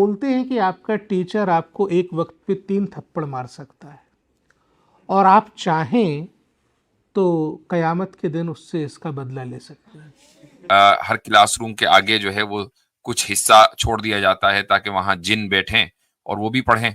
بولتے ہیں کہ آپ کا ٹیچر آپ کو ایک وقت پہ 3 تھپڑ مار سکتا ہے اور آپ چاہیں تو قیامت کے دن اس سے اس کا بدلہ لے سکتے ہیں۔ ہر کلاس روم کے آگے جو ہے وہ کچھ حصہ چھوڑ دیا جاتا ہے تاکہ وہاں جن بیٹھیں اور وہ بھی پڑھیں۔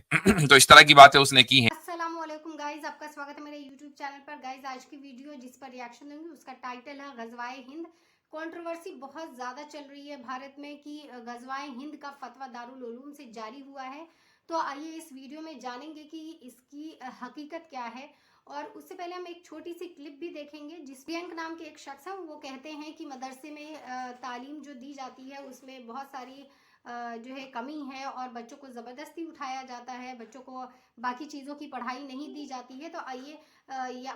تو اس طرح کی باتیں اس نے کی ہیں۔ السلام علیکم گائز، آپ کا سواگت ہے میرے یوٹیوب چینل پر۔ گائز آج کی ویڈیو جس پر ریاکشن دوں گی اس کا ٹائٹل ہے غزوائے ہند۔ کنٹروورسی بہت زیادہ چل رہی ہے بھارت میں کہ غزوائے ہند کا فتویٰ دارالعلوم سے جاری ہوا ہے، تو آئیے اس ویڈیو میں جانیں گے کہ اس کی حقیقت کیا ہے۔ اور اس سے پہلے ہم ایک چھوٹی سی کلپ بھی دیکھیں گے جس پرینک نام کے ایک شخص ہیں، وہ کہتے ہیں کہ مدرسے میں تعلیم جو دی جاتی ہے اس میں بہت ساری جو ہے کمی ہے اور بچوں کو زبردستی اٹھایا جاتا ہے، بچوں کو باقی چیزوں کی پڑھائی نہیں دی جاتی ہے۔ تو آئیے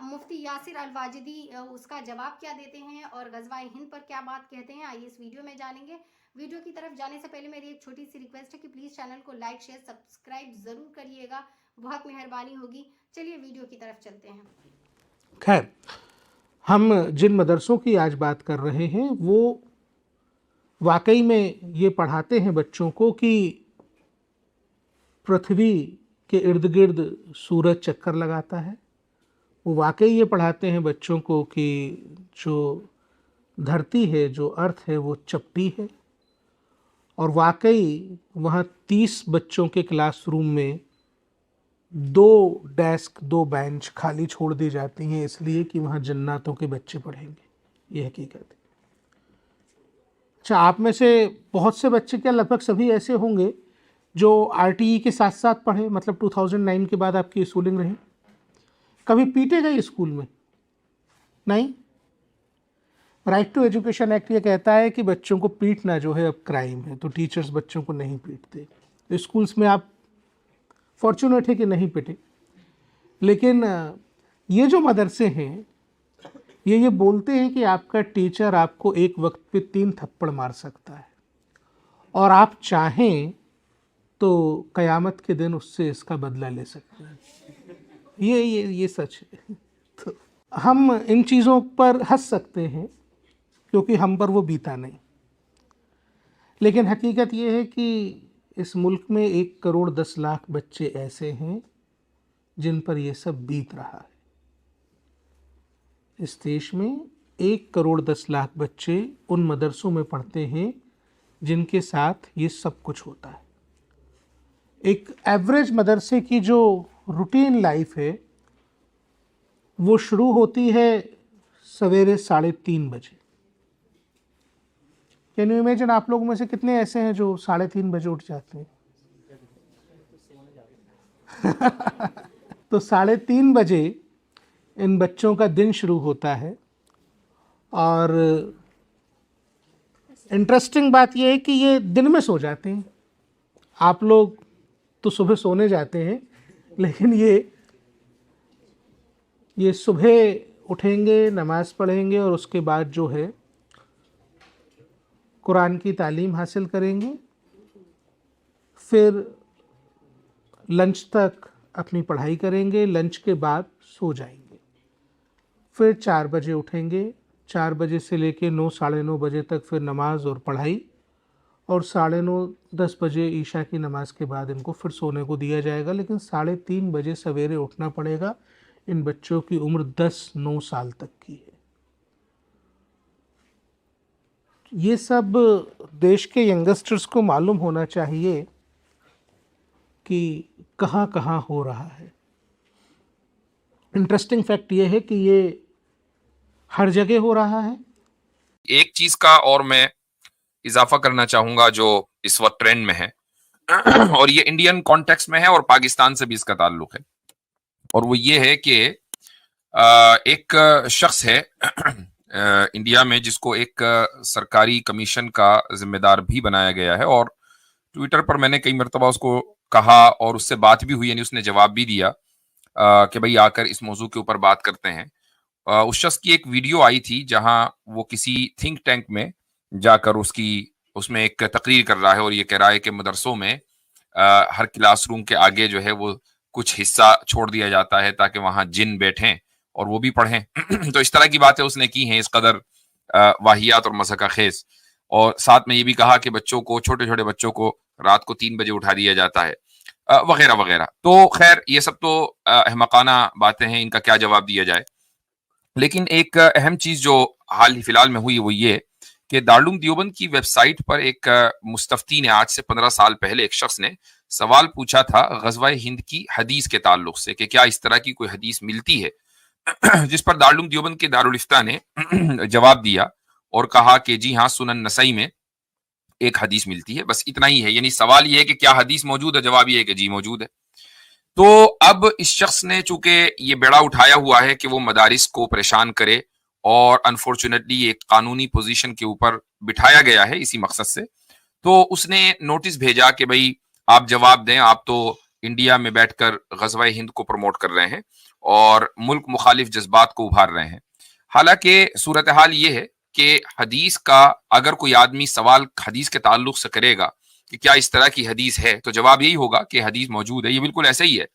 مفتی یاسر الواجدی اس کا جواب کیا دیتے ہیں اور غزوہ ہند پر کیا بات کہتے ہیں، آئیے اس ویڈیو میں جانیں گے۔ ویڈیو کی طرف جانے سے پہلے میری ایک چھوٹی سی ریکویسٹ ہے کہ پلیز چینل کو لائک شیئر سبسکرائب ضرور کریے گا، بہت مہربانی ہوگی۔ چلیے ویڈیو کی طرف چلتے ہیں۔ خیر، ہم جن مدرسوں کی آج بات کر رہے ہیں وہ واقعی میں یہ پڑھاتے ہیں بچوں کو کہ پرتھوی کے ارد گرد سورج چکر لگاتا ہے، وہ واقعی یہ پڑھاتے ہیں بچوں کو کہ جو دھرتی ہے، جو ارتھ ہے وہ چپٹی ہے، اور واقعی وہاں 30 بچوں کے کلاس روم میں 2 ڈیسک 2 بینچ خالی چھوڑ دی جاتی ہیں اس لیے کہ وہاں جناتوں کے بچے پڑھیں گے۔ یہ حقیقت ہے۔ اچھا، آپ میں سے بہت سے بچے، کیا لگ بھگ سبھی ایسے ہوں گے جو RTE کے ساتھ ساتھ پڑھے، مطلب 2009 کے بعد آپ کی اسکولنگ رہی؟ کبھی پیٹے گئے اسکول میں؟ نہیں؟ رائٹ ٹو ایجوکیشن ایکٹ یہ کہتا ہے کہ بچوں کو پیٹنا جو ہے اب کرائم ہے، تو ٹیچرز بچوں کو نہیں پیٹتے۔ اسکولز میں آپ فارچونیٹ ہے کہ نہیں پیٹے، لیکن یہ جو مدرسے ہیں یہ بولتے ہیں کہ آپ کا ٹیچر آپ کو ایک وقت پہ 3 تھپڑ مار سکتا ہے اور آپ چاہیں تو قیامت کے دن اس سے اس کا بدلہ لے سکتے ہیں۔ یہ سچ ہے۔ تو ہم ان چیزوں پر ہنس سکتے ہیں کیونکہ ہم پر وہ بیتا نہیں، لیکن حقیقت یہ ہے کہ اس ملک میں 1 کروڑ 10 لاکھ بچے ایسے ہیں جن پر یہ سب بیت رہا ہے۔ اس دیش میں 1 کروڑ 10 لاکھ بچے ان مدرسوں میں پڑھتے ہیں جن کے ساتھ یہ سب کچھ ہوتا ہے۔ ایک ایوریج مدرسے کی جو روٹین لائف ہے وہ شروع ہوتی ہے سویرے 3:30 بجے۔ کین یو امیجن، آپ لوگوں میں سے کتنے ایسے ہیں جو 3:30 بجے اٹھ جاتے ہیں؟ تو 3:30 بجے ان بچوں کا دن شروع ہوتا ہے، اور انٹرسٹنگ بات یہ ہے کہ یہ دن میں سو جاتے ہیں۔ آپ لوگ تو صبح سونے جاتے ہیں، لیکن یہ صبح اٹھیں گے، نماز پڑھیں گے اور اس کے بعد جو ہے قرآن کی تعلیم حاصل کریں گے، پھر لنچ تک اپنی پڑھائی کریں گے، لنچ کے بعد سو جائیں گے، پھر 4 بجے اٹھیں گے، 4 بجے سے لے کے 9 ساڑھے 9 بجے تک پھر نماز اور پڑھائی، اور 9:30 10 بجے عشاء کی نماز کے بعد ان کو پھر سونے کو دیا جائے گا، لیکن 3:30 بجے سویرے اٹھنا پڑے گا۔ ان بچوں کی عمر 10-9 سال تک کی ہے۔ یہ سب دیش کے ینگسٹرز کو معلوم ہونا چاہیے کہ کہاں کہاں ہو رہا ہے۔ انٹرسٹنگ فیکٹ یہ ہے کہ یہ ہر جگہ ہو رہا ہے۔ ایک چیز کا اور میں اضافہ کرنا چاہوں گا جو اس وقت ٹرینڈ میں ہے، اور یہ انڈین کانٹیکس میں ہے اور پاکستان سے بھی اس کا تعلق ہے، اور وہ یہ ہے کہ ایک شخص ہے انڈیا میں جس کو ایک سرکاری کمیشن کا ذمہ دار بھی بنایا گیا ہے، اور ٹویٹر پر میں نے کئی مرتبہ اس کو کہا اور اس سے بات بھی ہوئی، یعنی اس نے جواب بھی دیا کہ بھئی آ کر اس موضوع کے اوپر بات کرتے ہیں۔ اس شخص کی ایک ویڈیو آئی تھی جہاں وہ کسی تھنک ٹینک میں جا کر اس میں ایک تقریر کر رہا ہے اور یہ کہہ رہا ہے کہ مدرسوں میں ہر کلاس روم کے آگے جو ہے وہ کچھ حصہ چھوڑ دیا جاتا ہے تاکہ وہاں جن بیٹھیں اور وہ بھی پڑھیں۔ تو اس طرح کی باتیں اس نے کی ہیں، اس قدر واہیات اور مضحکہ خیز، اور ساتھ میں یہ بھی کہا کہ بچوں کو، چھوٹے چھوٹے بچوں کو رات کو 3 بجے اٹھا دیا جاتا ہے وغیرہ وغیرہ. تو خیر یہ سب تو احمقانہ باتیں ہیں, ان کا کیا جواب دیا جائے. لیکن ایک اہم چیز جو حال ہی فی الحال میں ہوئی وہ یہ کہ دارالعلوم دیوبند کی ویب سائٹ پر ایک مستفتی نے آج سے 15 سال پہلے ایک شخص نے سوال پوچھا تھا غزوہ ہند کی حدیث کے تعلق سے کہ کیا اس طرح کی کوئی حدیث ملتی ہے, جس پر دارالعلوم دیوبند کے دارالفتہ نے جواب دیا اور کہا کہ جی ہاں سنن نسائی میں ایک حدیث ملتی ہے. بس اتنا ہی ہے, یعنی سوال یہ ہے کہ کیا حدیث موجود ہے, جواب یہ ہے کہ جی موجود ہے. تو اب اس شخص نے چونکہ یہ بیڑا اٹھایا ہوا ہے کہ وہ مدارس کو پریشان کرے اور انفارچونیٹلی ایک قانونی پوزیشن کے اوپر بٹھایا گیا ہے اسی مقصد سے, تو اس نے نوٹس بھیجا کہ بھائی آپ جواب دیں, آپ تو انڈیا میں بیٹھ کر غزوہ ہند کو پروموٹ کر رہے ہیں اور ملک مخالف جذبات کو ابھار رہے ہیں. حالانکہ صورتحال یہ ہے کہ حدیث کا اگر کوئی آدمی سوال حدیث کے تعلق سے کرے گا کہ کیا اس طرح کی حدیث ہے, تو جواب یہی ہوگا کہ حدیث موجود ہے. یہ بالکل ایسا ہی ہے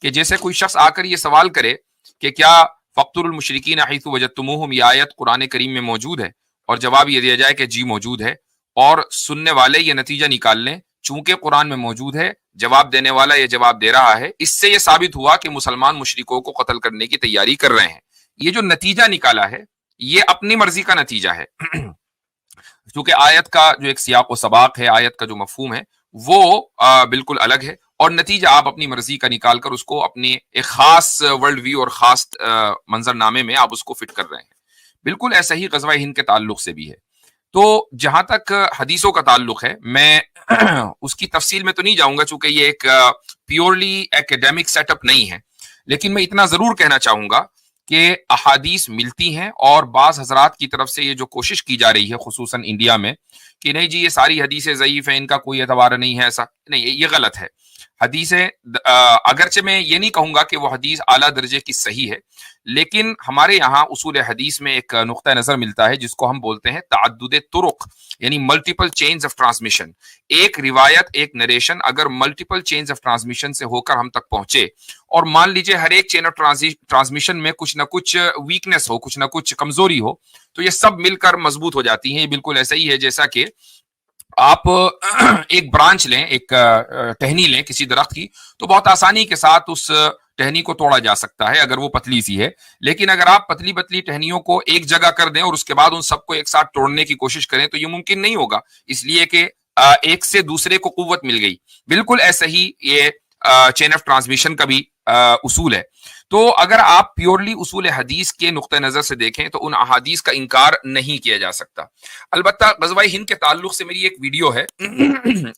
کہ جیسے کوئی شخص آ کر یہ سوال کرے کہ کیا فقتلوا المشرکین حیث وجدتموہم یہ آیت قرآن کریم میں موجود ہے, اور جواب یہ دیا جائے کہ جی موجود ہے, اور سننے والے یہ نتیجہ نکال لیں چونکہ قرآن میں موجود ہے, جواب دینے والا یہ جواب دے رہا ہے, اس سے یہ ثابت ہوا کہ مسلمان مشرکوں کو قتل کرنے کی تیاری کر رہے ہیں. یہ جو نتیجہ نکالا ہے یہ اپنی مرضی کا نتیجہ ہے, کیونکہ آیت کا جو ایک سیاق و سباق ہے, آیت کا جو مفہوم ہے وہ بالکل الگ ہے, اور نتیجہ آپ اپنی مرضی کا نکال کر اس کو اپنی ایک خاص ورلڈ ویو اور خاص منظر نامے میں آپ اس کو فٹ کر رہے ہیں. بالکل ایسا ہی غزوہ ہند کے تعلق سے بھی ہے. تو جہاں تک حدیثوں کا تعلق ہے میں اس کی تفصیل میں تو نہیں جاؤں گا چونکہ یہ ایک پیورلی ایکیڈیمک سیٹ اپ نہیں ہے, لیکن میں اتنا ضرور کہنا چاہوں گا کہ احادیث ملتی ہیں, اور بعض حضرات کی طرف سے یہ جو کوشش کی جا رہی ہے خصوصاً انڈیا میں کہ نہیں جی یہ ساری حدیثیں ضعیف ہیں, ان کا کوئی اعتبار نہیں ہے, ایسا نہیں, یہ غلط ہے. حدیثیں اگرچہ میں یہ نہیں کہوں گا کہ وہ حدیث اعلیٰ درجے کی صحیح ہے, لیکن ہمارے یہاں اصول حدیث میں ایک نقطہ نظر ملتا ہے جس کو ہم بولتے ہیں تعدد طرق, یعنی ملٹیپل چینز آف ٹرانسمیشن. ایک روایت, ایک نریشن اگر ملٹیپل چینز آف ٹرانسمیشن سے ہو کر ہم تک پہنچے, اور مان لیجئے ہر ایک چین آف ٹرانسمیشن میں کچھ نہ کچھ ویکنس ہو, کچھ نہ کچھ کمزوری ہو, تو یہ سب مل کر مضبوط ہو جاتی ہیں. یہ بالکل ایسا ہی ہے جیسا کہ آپ ایک برانچ لیں, ایک ٹہنی لیں کسی درخت کی, تو بہت آسانی کے ساتھ اس ٹہنی کو توڑا جا سکتا ہے اگر وہ پتلی سی ہے, لیکن اگر آپ پتلی پتلی ٹہنیوں کو ایک جگہ کر دیں اور اس کے بعد ان سب کو ایک ساتھ توڑنے کی کوشش کریں تو یہ ممکن نہیں ہوگا, اس لیے کہ ایک سے دوسرے کو قوت مل گئی. بالکل ایسا ہی یہ چین آف ٹرانسمیشن کا بھی اصول ہے. تو اگر آپ پیورلی اصول حدیث کے نقطہ نظر سے دیکھیں تو ان احادیث کا انکار نہیں کیا جا سکتا. البتہ غزوہ ہند کے تعلق سے میری ایک ویڈیو ہے,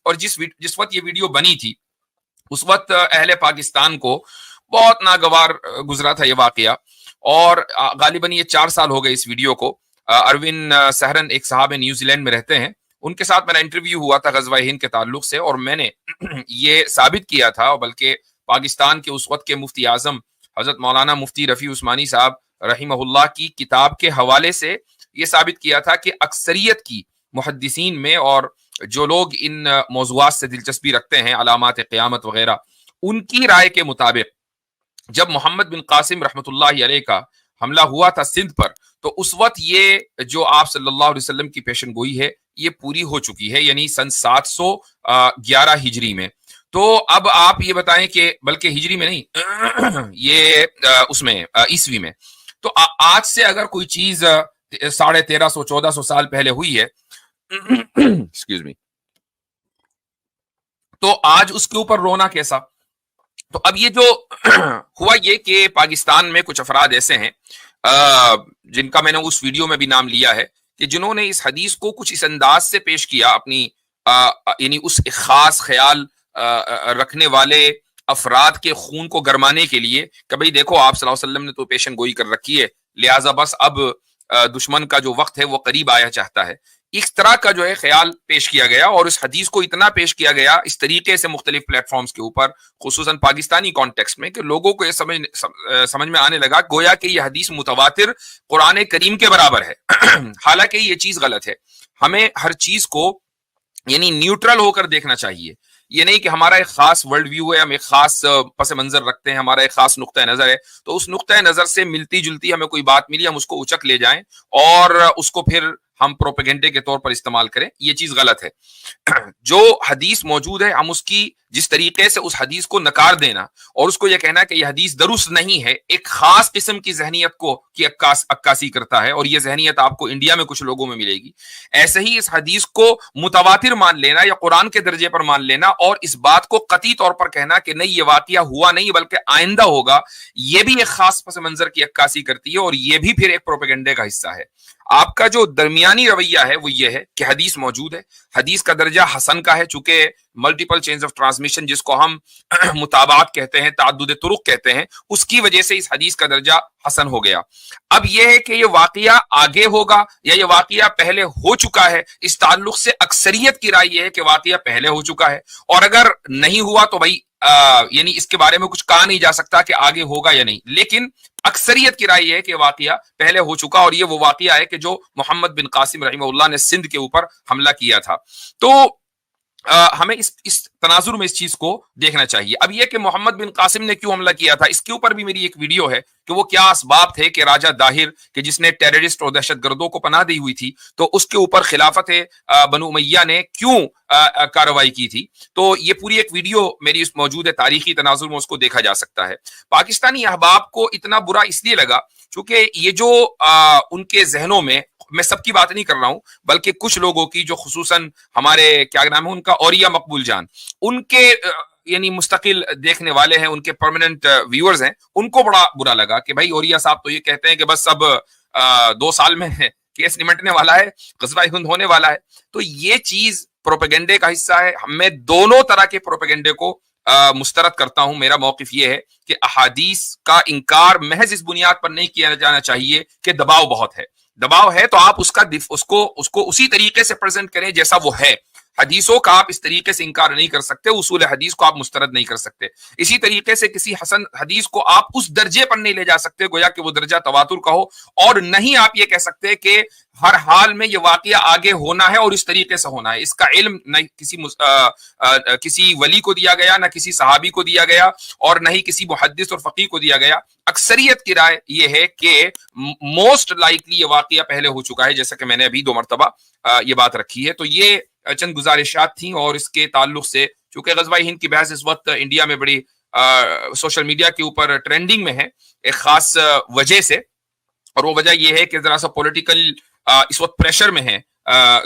اور جس وقت یہ ویڈیو بنی تھی اس وقت اہل پاکستان کو بہت ناگوار گزرا تھا یہ واقعہ, اور غالباً یہ 4 سال ہو گئے اس ویڈیو کو. اروین سہرن ایک صاحب نیوزی لینڈ میں رہتے ہیں, ان کے ساتھ میرا انٹرویو ہوا تھا غزوہ ہند کے تعلق سے, اور میں نے یہ ثابت کیا تھا, بلکہ پاکستان کے اس وقت کے مفتی اعظم حضرت مولانا مفتی رفیع عثمانی صاحب رحمہ اللہ کی کتاب کے حوالے سے یہ ثابت کیا تھا کہ اکثریت کی محدثین میں اور جو لوگ ان موضوعات سے دلچسپی رکھتے ہیں, علامات قیامت وغیرہ, ان کی رائے کے مطابق جب محمد بن قاسم رحمۃ اللہ علیہ کا حملہ ہوا تھا سندھ پر, تو اس وقت یہ جو آپ صلی اللہ علیہ وسلم کی پیشن گوئی ہے یہ پوری ہو چکی ہے, یعنی سن 711 ہجری میں. تو اب آپ یہ بتائیں کہ بلکہ ہجری میں نہیں, یہ اس میں عیسوی میں, تو آج سے اگر کوئی چیز 1350-1400 سال پہلے ہوئی ہے ایکسکیوز می, تو آج اس کے اوپر رونا کیسا؟ تو اب یہ جو ہوا یہ کہ پاکستان میں کچھ افراد ایسے ہیں جن کا میں نے اس ویڈیو میں بھی نام لیا ہے کہ جنہوں نے اس حدیث کو کچھ اس انداز سے پیش کیا اپنی یعنی اس خاص خیال رکھنے والے افراد کے خون کو گرمانے کے لیے کہ بھئی دیکھو آپ صلی اللہ علیہ وسلم نے تو پیشن گوئی کر رکھی ہے, لہٰذا بس اب دشمن کا جو وقت ہے وہ قریب آیا چاہتا ہے. اس طرح کا جو ہے خیال پیش کیا گیا, اور اس حدیث کو اتنا پیش کیا گیا اس طریقے سے مختلف پلیٹ فارمز کے اوپر, خصوصاً پاکستانی کانٹیکسٹ میں, کہ لوگوں کو یہ سمجھ میں آنے لگا گویا کہ یہ حدیث متواتر قرآن کریم کے برابر ہے. حالانکہ یہ چیز غلط ہے. ہمیں ہر چیز کو یعنی نیوٹرل ہو کر دیکھنا چاہیے. یہ نہیں کہ ہمارا ایک خاص ورلڈ ویو ہے, ہم ایک خاص پس منظر رکھتے ہیں, ہمارا ایک خاص نقطہ نظر ہے, تو اس نقطہ نظر سے ملتی جلتی ہمیں کوئی بات ملی ہم اس کو اچک لے جائیں اور اس کو پھر ہم پروپیگنڈے کے طور پر استعمال کریں، یہ چیز غلط ہے۔ جو حدیث موجود ہے ہم اس کی جس طریقے سے اس حدیث کو نکار دینا اور اس کو یہ کہنا کہ یہ حدیث درست نہیں ہے، ایک خاص قسم کی ذہنیت کو کی عکاسی کرتا ہے، اور یہ ذہنیت آپ کو انڈیا میں کچھ لوگوں میں ملے گی۔ ایسے ہی اس حدیث کو متواتر مان لینا یا قرآن کے درجے پر مان لینا اور اس بات کو قطعی طور پر کہنا کہ نہیں یہ واقعہ ہوا نہیں بلکہ آئندہ ہوگا، یہ بھی ایک خاص پس منظر کی عکاسی کرتی ہے، اور یہ بھی پھر ایک پروپیگنڈے کا حصہ ہے۔ آپ کا جو درمیانی رویہ ہے وہ یہ ہے کہ حدیث موجود ہے، حدیث کا درجہ حسن کا ہے، چونکہ ملٹیپل چینز آف ٹرانسمیشن جس کو ہم متابعات کہتے ہیں، تعدد طرق کہتے ہیں، اس کی وجہ سے اس حدیث کا درجہ حسن ہو گیا۔ اب یہ ہے کہ یہ واقعہ آگے ہوگا یا یہ واقعہ پہلے ہو چکا ہے، اس تعلق سے اکثریت کی رائے یہ ہے کہ واقعہ پہلے ہو چکا ہے، اور اگر نہیں ہوا تو بھائی یعنی اس کے بارے میں کچھ کہا نہیں جا سکتا کہ آگے ہوگا یا نہیں، لیکن اکثریت کی رائے یہ ہے کہ واقعہ پہلے ہو چکا، اور یہ وہ واقعہ ہے کہ جو محمد بن قاسم رحمہ اللہ نے سندھ کے اوپر حملہ کیا تھا۔ تو ہمیں اس تناظر میں اس چیز کو دیکھنا چاہیے۔ اب یہ کہ محمد بن قاسم نے کیوں حملہ کیا تھا، اس کے اوپر بھی میری ایک ویڈیو ہے کہ وہ کیا اسباب تھے کہ راجہ داہر کہ جس نے ٹیررسٹ اور دہشت گردوں کو پناہ دی ہوئی تھی، تو اس کے اوپر خلافت بنو امیہ نے کیوں کارروائی کی تھی۔ تو یہ پوری ایک ویڈیو میری اس موجود ہے تاریخی تناظر میں، اس کو دیکھا جا سکتا ہے۔ پاکستانی احباب کو اتنا برا اس لیے لگا چونکہ یہ جو ان کے ذہنوں میں سب کی بات نہیں کر رہا ہوں بلکہ کچھ لوگوں کی جو خصوصاً ہمارے کیا نام ہے ان کا، اوریا مقبول جان، ان کے یعنی مستقل دیکھنے والے ہیں، ان کے پرماننٹ ویورز ہیں، ان کو بڑا برا لگا کہ بھائی اوریا صاحب تو یہ کہتے ہیں کہ بس اب 2 سال میں کیس نمٹنے والا ہے، غزوہ ہند ہونے والا ہے۔ تو یہ چیز پروپیگنڈے کا حصہ ہے۔ میں دونوں طرح کے پروپیگنڈے کو مسترد کرتا ہوں۔ میرا موقف یہ ہے کہ احادیث کا انکار محض اس بنیاد پر نہیں کیا جانا چاہیے کہ دباؤ بہت ہے۔ دباؤ ہے تو آپ اس کو اسی طریقے سے پریزنٹ کریں جیسا وہ ہے۔ حدیثوں کا آپ اس طریقے سے انکار نہیں کر سکتے، اصول حدیث کو آپ مسترد نہیں کر سکتے۔ اسی طریقے سے کسی حسن حدیث کو آپ اس درجے پر نہیں لے جا سکتے گویا کہ وہ درجہ تواتر کا ہو، اور نہیں آپ یہ کہہ سکتے کہ ہر حال میں یہ واقعہ آگے ہونا ہے اور اس طریقے سے ہونا ہے۔ اس کا علم نہ کسی ولی کو دیا گیا، نہ کسی صحابی کو دیا گیا، اور نہ ہی کسی محدث اور فقیہ کو دیا گیا۔ اکثریت کی رائے یہ ہے کہ موسٹ لائکلی یہ واقعہ پہلے ہو چکا ہے، جیسا کہ میں نے ابھی 2 مرتبہ یہ بات رکھی ہے۔ تو یہ چند گزارشات تھیں، اور اس کے تعلق سے چونکہ غزوہ ہند کی بحث اس وقت انڈیا میں بڑی سوشل میڈیا کے اوپر ٹرینڈنگ میں ہے ایک خاص وجہ سے، اور وہ وجہ یہ ہے کہ ذرا سا پولیٹیکل اس وقت پریشر میں ہے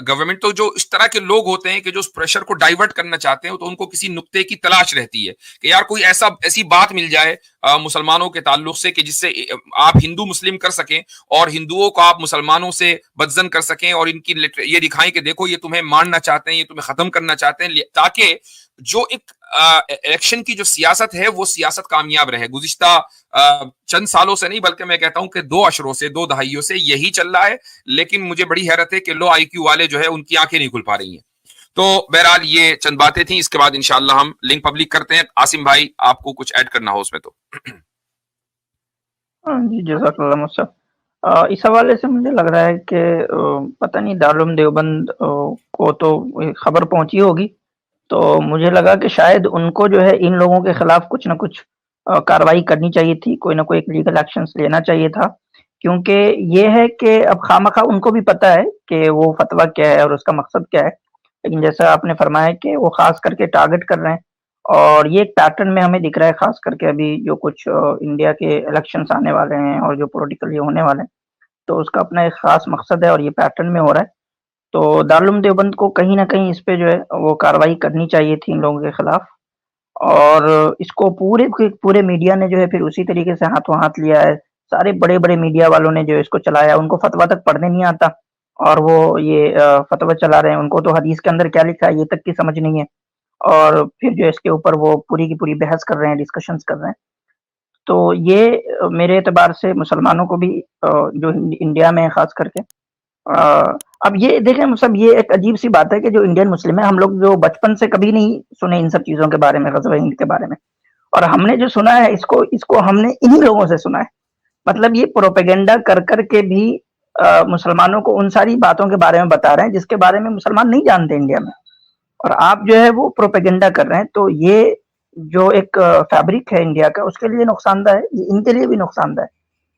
گورنمنٹ۔ تو جو اس طرح کے لوگ ہوتے ہیں کہ جو اس پریشر کو ڈائیورٹ کرنا چاہتے ہیں، تو ان کو کسی نقطے کی تلاش رہتی ہے کہ یار کوئی ایسی بات مل جائے مسلمانوں کے تعلق سے کہ جس سے آپ ہندو مسلم کر سکیں اور ہندوؤں کو آپ مسلمانوں سے بدزن کر سکیں، اور ان کی یہ دکھائیں کہ دیکھو یہ تمہیں ماننا چاہتے ہیں، یہ تمہیں ختم کرنا چاہتے ہیں، تاکہ جو ایک الیکشن کی جو سیاست ہے وہ سیاست کامیاب رہے۔ گزشتہ چند سالوں سے نہیں بلکہ میں کہتا ہوں کہ 2 عشروں سے 2 دہائیوں سے یہی چل رہا ہے، لیکن مجھے بڑی حیرت ہے کہ لو آئی کیو والے جو ہے ان کی آنکھیں نہیں کھل پا رہی ہیں۔ تو بہرحال یہ چند باتیں تھیں، اس کے بعد انشاءاللہ ہم لنک پبلک کرتے ہیں۔ عاصم بھائی آپ کو کچھ ایڈ کرنا ہو اس میں تو۔ جی جزاک اللہ صاحب۔ اس حوالے سے مجھے لگ رہا ہے کہ پتہ نہیں دارالعلوم دیوبند کو تو خبر پہنچی ہوگی، تو مجھے لگا کہ شاید ان کو جو ہے ان لوگوں کے خلاف کچھ نہ کچھ کارروائی کرنی چاہیے تھی، کوئی نہ کوئی ایک لیگل ایکشنز لینا چاہیے تھا، کیونکہ یہ ہے کہ اب خواہ ان کو بھی پتہ ہے کہ وہ فتویٰ کیا ہے اور اس کا مقصد کیا ہے، لیکن جیسا آپ نے فرمایا کہ وہ خاص کر کے ٹارگٹ کر رہے ہیں، اور یہ ایک پیٹرن میں ہمیں دکھ رہا ہے، خاص کر کے ابھی جو کچھ انڈیا کے الیکشنز آنے والے ہیں اور جو پولیٹیکل یہ ہونے والے ہیں، تو اس کا اپنا ایک خاص مقصد ہے اور یہ پیٹرن میں ہو رہا ہے۔ تو دارالعلوم دیوبند کو کہیں نہ کہیں اس پہ جو ہے وہ کارروائی کرنی چاہیے تھی ان لوگوں کے خلاف، اور اس کو پورے میڈیا نے جو ہے پھر اسی طریقے سے ہاتھوں ہاتھ لیا ہے۔ سارے بڑے بڑے میڈیا والوں نے جو اس کو چلایا، ان کو فتویٰ تک پڑھنے نہیں آتا اور وہ یہ فتویٰ چلا رہے ہیں، ان کو تو حدیث کے اندر کیا لکھا ہے یہ تک کی سمجھ نہیں ہے، اور پھر جو اس کے اوپر وہ پوری کی پوری بحث کر رہے ہیں، ڈسکشنز کر رہے ہیں۔ تو یہ میرے اعتبار سے مسلمانوں کو بھی جو انڈیا میں خاص کر کے اب یہ دیکھیں سب، یہ ایک عجیب سی بات ہے کہ جو انڈین مسلم ہیں، ہم لوگ جو بچپن سے کبھی نہیں سنے ان سب چیزوں کے بارے میں، غزوہ ہند کے بارے میں، اور ہم نے جو سنا ہے اس کو ہم نے انہی لوگوں سے سنا ہے۔ مطلب یہ پروپیگنڈا کر کر کے بھی مسلمانوں کو ان ساری باتوں کے بارے میں بتا رہے ہیں جس کے بارے میں مسلمان نہیں جانتے انڈیا میں، اور آپ جو ہے وہ پروپیگنڈا کر رہے ہیں۔ تو یہ جو ایک فیبرک ہے انڈیا کا، اس کے لیے نقصان دہ ہے، یہ ان کے لیے بھی نقصان دہ ہے۔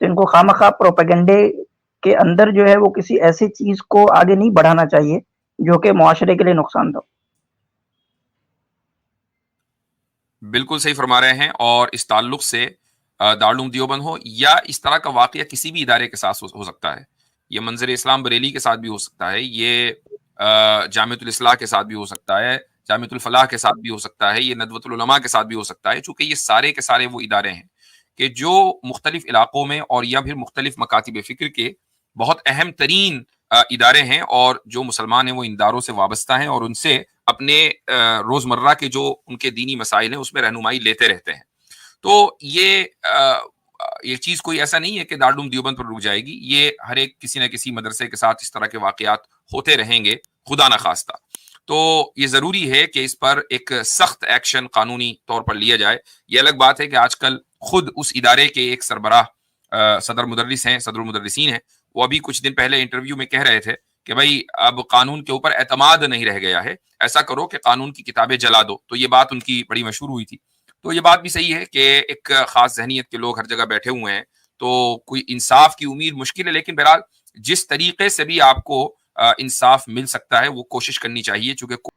تو ان کو خواہ مخواہ پروپیگنڈے کے اندر جو ہے وہ کسی ایسی چیز کو آگے نہیں بڑھانا چاہیے جو کہ معاشرے کے لیے نقصان دہ ہو۔ بالکل صحیح فرما رہے ہیں، اور اس تعلق سے دارالعلوم دیوبند ہو یا اس طرح کا واقعہ کسی بھی ادارے کے ساتھ ہو سکتا ہے، یہ منظر اسلام بریلی کے ساتھ بھی ہو سکتا ہے، یہ جامعۃ الاصلاح کے ساتھ بھی ہو سکتا ہے، جامعۃ الفلاح کے ساتھ بھی ہو سکتا ہے، یہ ندوۃ العلماء کے ساتھ بھی ہو سکتا ہے، چونکہ یہ سارے کے سارے وہ ادارے ہیں کہ جو مختلف علاقوں میں اور یا پھر مختلف مکاتب فکر کے بہت اہم ترین ادارے ہیں، اور جو مسلمان ہیں وہ ان اداروں سے وابستہ ہیں اور ان سے اپنے روزمرہ کے جو ان کے دینی مسائل ہیں اس میں رہنمائی لیتے رہتے ہیں۔ تو یہ چیز کوئی ایسا نہیں ہے کہ دارالعلوم دیوبند پر رک جائے گی، یہ ہر ایک کسی نہ کسی مدرسے کے ساتھ اس طرح کے واقعات ہوتے رہیں گے خدا نخواستہ۔ تو یہ ضروری ہے کہ اس پر ایک سخت ایکشن قانونی طور پر لیا جائے۔ یہ الگ بات ہے کہ آج کل خود اس ادارے کے ایک سربراہ صدر مدرس ہیں، صدر المدرسین ہیں، وہ ابھی کچھ دن پہلے انٹرویو میں کہہ رہے تھے کہ بھائی اب قانون کے اوپر اعتماد نہیں رہ گیا ہے، ایسا کرو کہ قانون کی کتابیں جلا دو۔ تو یہ بات ان کی بڑی مشہور ہوئی تھی۔ تو یہ بات بھی صحیح ہے کہ ایک خاص ذہنیت کے لوگ ہر جگہ بیٹھے ہوئے ہیں، تو کوئی انصاف کی امید مشکل ہے، لیکن بہرحال جس طریقے سے بھی آپ کو انصاف مل سکتا ہے وہ کوشش کرنی چاہیے، چونکہ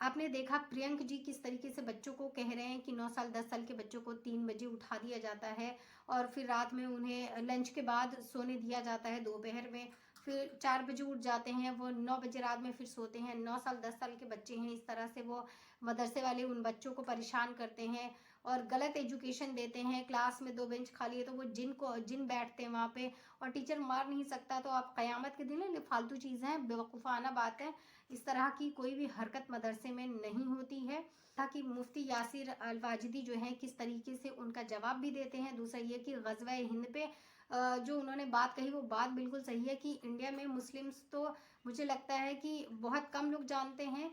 آپ نے دیکھا پرینک جی کس طریقے سے بچوں کو کہہ رہے ہیں کہ 9 سال 10 سال کے بچوں کو 3 بجے اٹھا دیا جاتا ہے اور پھر رات میں انہیں لنچ کے بعد سونے دیا جاتا ہے دوپہر میں، پھر 4 بجے اٹھ جاتے ہیں، وہ 9 بجے رات میں پھر سوتے ہیں۔ 9 سال 10 سال کے بچے ہیں، اس طرح سے وہ مدرسے والے ان بچوں کو پریشان کرتے ہیں اور غلط ایجوکیشن دیتے ہیں۔ کلاس میں 2 بینچ خالی ہے تو وہ جن بیٹھتے ہیں وہاں پہ، اور ٹیچر مار نہیں سکتا، تو آپ قیامت کے دن ہے، فالتو چیزیں ہیں، بیوقوفانہ بات ہے۔ اس طرح کی کوئی بھی حرکت مدرسے میں نہیں ہوتی ہے۔ تاکہ مفتی یاسر الواجدی جو ہیں کس طریقے سے ان کا جواب بھی دیتے ہیں۔ دوسرا یہ کہ غزوہ ہند پہ جو انہوں نے بات کہی وہ بات بالکل صحیح ہے کہ انڈیا میں مسلمز تو مجھے لگتا ہے کہ بہت کم لوگ جانتے ہیں۔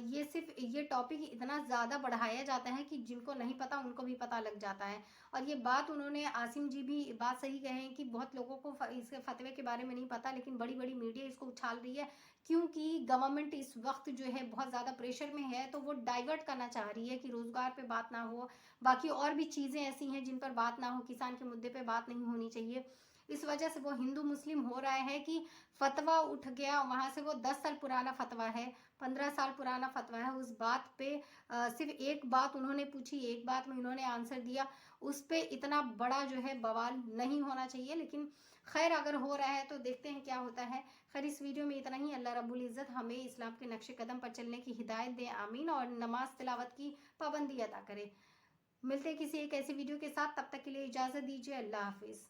یہ صرف یہ ٹاپک اتنا زیادہ بڑھایا جاتا ہے کہ جن کو نہیں پتا ان کو بھی پتا لگ جاتا ہے۔ اور یہ بات انہوں نے عاصم جی بھی بات صحیح کہے ہیں کہ بہت لوگوں کو اس کے فتوے کے بارے میں نہیں پتا، لیکن بڑی بڑی میڈیا اس کو اچھال رہی ہے کیونکہ گورنمنٹ اس وقت جو ہے بہت زیادہ پریشر میں ہے، تو وہ ڈائیورٹ کرنا چاہ رہی ہے کہ روزگار پہ بات نہ ہو، باقی اور بھی چیزیں ایسی ہیں جن پر بات نہ ہو، کسان کے مدعے پہ بات نہیں ہونی چاہیے۔ اس وجہ سے وہ ہندو مسلم ہو رہا ہے کہ فتویٰ اٹھ گیا وہاں سے، وہ 10 سال پرانا فتویٰ ہے، 15 سال پرانا فتویٰ ہے، اس بات پہ صرف ایک بات انہوں نے پوچھی، ایک بات میں انہوں نے آنسر دیا، اس پہ اتنا بڑا جو ہے بوال نہیں ہونا چاہیے۔ لیکن خیر اگر ہو رہا ہے تو دیکھتے ہیں کیا ہوتا ہے۔ خیر اس ویڈیو میں اتنا ہی۔ اللہ رب العزت ہمیں اسلام کے نقش قدم پر چلنے کی ہدایت دے، آمین، اور نماز تلاوت کی پابندی عطا کرے۔ ملتے کسی ایک ایسی ویڈیو کے ساتھ، تب تک کے لیے اجازت دیجیے، اللہ حافظ۔